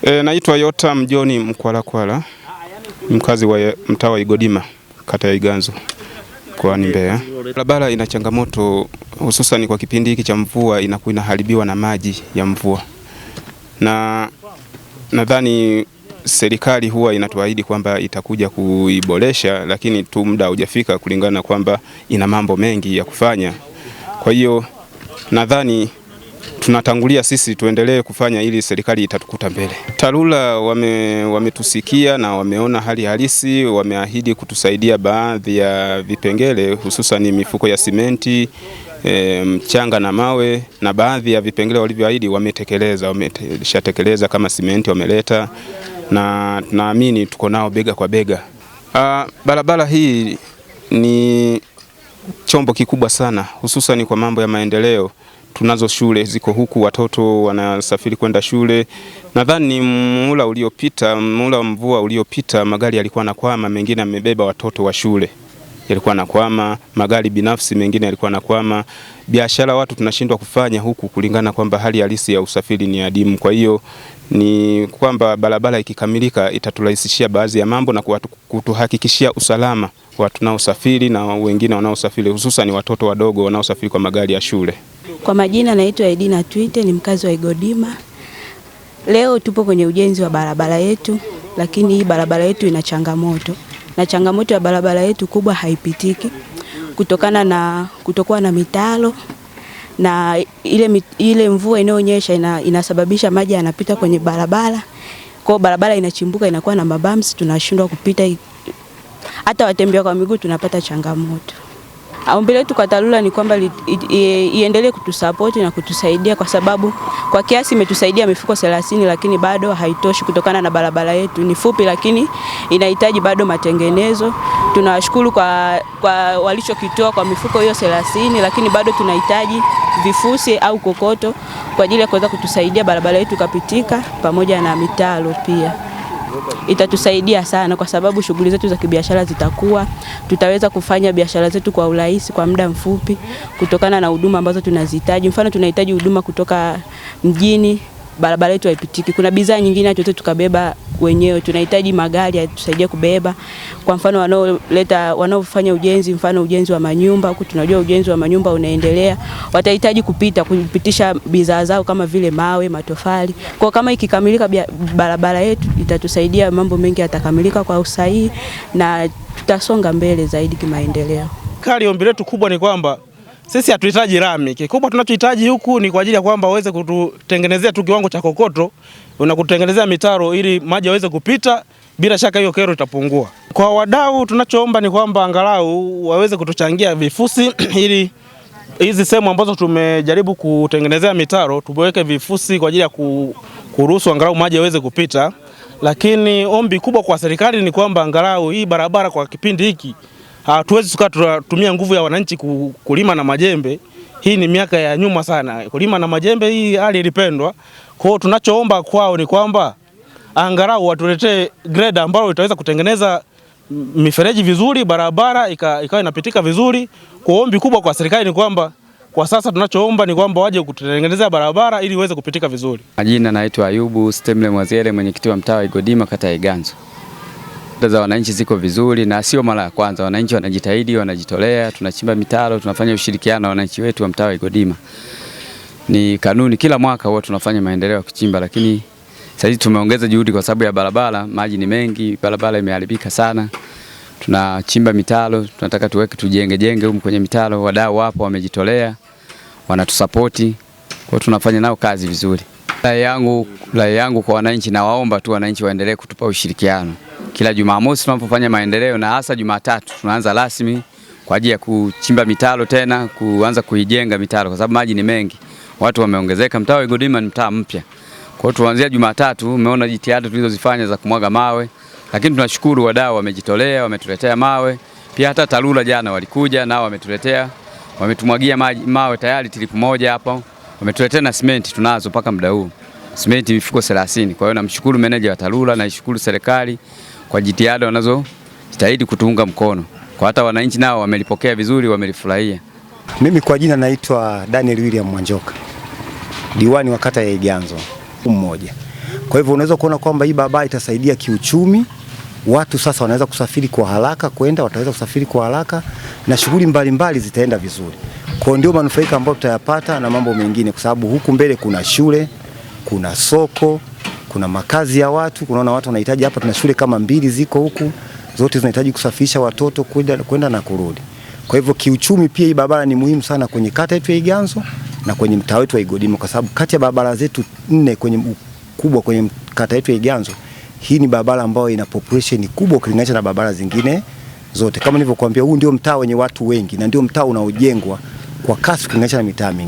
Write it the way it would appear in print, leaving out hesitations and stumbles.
Naitwa Yotam John Mkwalakwala, mkazi wa mtaa wa Igodima, kata ya Iganzo, mkoani Mbeya. Barabara ina changamoto hususan kwa kipindi hiki cha mvua, inakuwa inaharibiwa na maji ya mvua. Na nadhani serikali huwa inatuahidi kwamba itakuja kuiboresha, lakini tu muda hujafika kulingana na kwamba ina mambo mengi ya kufanya. Kwa hiyo nadhani tunatangulia sisi tuendelee kufanya ili serikali itatukuta mbele. TARURA wametusikia na wameona hali halisi, wameahidi kutusaidia baadhi ya vipengele hususan mifuko ya simenti, mchanga na mawe, na baadhi ya vipengele walivyoahidi wameshatekeleza kama simenti wameleta, na tunaamini tuko nao bega kwa bega. Barabara hii ni chombo kikubwa sana hususan kwa mambo ya maendeleo. Tunazo shule ziko huku, watoto wanasafiri kwenda shule. Nadhani muhula wa mvua uliopita magari yalikuwa yanakwama, mengine yamebeba watoto wa shule yalikuwa yanakwama, magari binafsi mengine yalikuwa yanakwama. Biashara watu tunashindwa kufanya huku kulingana kwamba hali halisi ya usafiri ni adimu. Kwa hiyo ni kwamba barabara ikikamilika itaturahisishia baadhi ya mambo na kutuhakikishia usalama wa tunaosafiri na wengine wanaosafiri, hususan watoto wadogo wanaosafiri kwa magari ya shule. Kwa majina naitwa Edina Twite, ni mkazi wa Igodima. Leo tupo kwenye ujenzi wa barabara yetu, lakini hii barabara yetu ina changamoto. Na changamoto ya barabara yetu kubwa haipitiki kutokana na kutokuwa na mitaro, na ile mvua inayonyesha inasababisha maji yanapita kwenye barabara. Kwa barabara inachimbuka, inakuwa na mabumps, tunashindwa kupita. Hata watembea kwa miguu tunapata changamoto. Ombi letu kwa TARURA ni kwamba iendelee kutusupport na kutusaidia, kwa sababu kwa kiasi imetusaidia mifuko 30, lakini bado haitoshi kutokana na barabara yetu ni fupi, lakini inahitaji bado matengenezo. Tunawashukuru kwa walichokitoa kwa mifuko hiyo 30, lakini bado tunahitaji vifusi au kokoto kwa ajili ya kuweza kutusaidia barabara yetu kapitika, pamoja na mitaro pia. Itatusaidia sana kwa sababu shughuli zetu za kibiashara zitakuwa, tutaweza kufanya biashara zetu kwa urahisi kwa muda mfupi kutokana na huduma ambazo tunazihitaji. Mfano tunahitaji huduma kutoka mjini, barabara yetu haipitiki. Kuna bidhaa nyingine hatuwezi tukabeba wenyewe, tunahitaji magari yatusaidie kubeba. Kwa mfano wanaofanya ujenzi, mfano ujenzi wa manyumba, huku tunajua ujenzi wa manyumba unaendelea, watahitaji kupitisha bidhaa zao kama vile mawe, matofali. Kwa kama ikikamilika barabara yetu itatusaidia, mambo mengi yatakamilika kwa usahihi na tutasonga mbele zaidi kimaendeleo. Ombi letu kubwa ni kwamba sisi hatuhitaji rami. Kikubwa tunachohitaji huku ni kwa ajili ya kwamba waweze kututengenezea tu kiwango cha kokoto na kutengenezea mitaro ili maji yaweze kupita. Bila shaka hiyo kero itapungua. Kwa wadau tunachoomba ni kwamba angalau waweze kutuchangia vifusi ili hizi sehemu ambazo tumejaribu kutengenezea mitaro tuweke vifusi kwa ajili ya kuruhusu angalau maji yaweze kupita. Lakini ombi kubwa kwa serikali ni kwamba angalau hii barabara kwa kipindi hiki hatuwezi tukatumia nguvu ya wananchi kulima na majembe. Hii ni miaka ya nyuma sana. Kulima na majembe hii hali ilipendwa. Kwa hiyo tunachoomba kwao ni kwamba angalau watuletee greda ambayo itaweza kutengeneza mifereji vizuri, barabara ikawa inapitika vizuri. Kwa ombi kubwa kwa serikali ni kwamba kwa sasa tunachoomba ni kwamba waje kutengenezea barabara ili iweze kupitika vizuri. Majina naitwa Ayubu Stemle Mwaziere, mwenyekiti wa mtaa wa Igodima, kata ya Iganzo. Za wananchi ziko vizuri na sio mara ya kwanza. Wananchi wanajitahidi, wanajitolea, tunachimba mitaro, tunafanya ushirikiano na wananchi wetu wa mtaa wa Igodima. Ni kanuni, kila mwaka huwa tunafanya maendeleo ya kuchimba, lakini sasa tumeongeza juhudi kwa sababu ya barabara, maji ni mengi, barabara imeharibika sana. Tunachimba mitaro, tunataka tujenge huko kwenye mitaro. Wadau wapo wamejitolea, wanatusapoti. Kwa hiyo tunafanya nao kazi vizuri. Rai yangu kwa wananchi, na waomba tu wananchi waendelee kutupa ushirikiano. Kila Jumamosi tunapofanya maendeleo, na hasa Jumatatu tunaanza rasmi kwa ajili ya kuchimba mitaro tena, kuanza kuijenga mitaro kwa sababu maji ni mengi. Watu wameongezeka, mtaa wa Igodima ni mtaa mpya. Kwa hiyo tuanzia Jumatatu, umeona jitihada tulizozifanya za kumwaga mawe, lakini tunashukuru wadau wamejitolea, wametuletea mawe. Pia hata TARURA jana walikuja nao wametumwagia mawe tayari tripu moja hapo. Wametuletea na simenti, tunazo mpaka muda huu. Simenti mifuko 30. Kwa hiyo namshukuru meneja wa TARURA na ishukuru serikali kwa jitihada wanazojitahidi kutuunga mkono. Kwa hata wananchi nao wamelipokea vizuri, wamelifurahia. Mimi kwa jina naitwa Daniel William Mwanjoka, diwani wa kata ya Iganzo mmoja. Kwa hivyo unaweza kuona kwamba hii barabara itasaidia kiuchumi. Watu sasa wanaweza kusafiri kwa haraka wataweza kusafiri kwa haraka na shughuli mbalimbali zitaenda vizuri. Kwa ndio manufaika ambayo tutayapata na mambo mengine, kwa sababu huku mbele kuna shule, kuna soko, kuna makazi ya watu. Kunaona watu wanahitaji hapa, tuna shule kama 2 ziko huku, zote zinahitaji kusafirisha watoto kwenda na kurudi. Kwa hivyo kiuchumi pia hii barabara ni muhimu sana kwenye kata yetu ya Iganzo na kwenye mtaa wetu wa Igodima, kwa sababu kati ya barabara zetu 4 kwenye kata yetu ya Iganzo, hii ni barabara ambayo ina population kubwa ukilinganisha na barabara zingine zote. Kama nilivyokuambia, huu ndio mtaa wenye watu wengi na ndio mtaa unaojengwa kwa kasi ukilinganisha na mitaa mingine.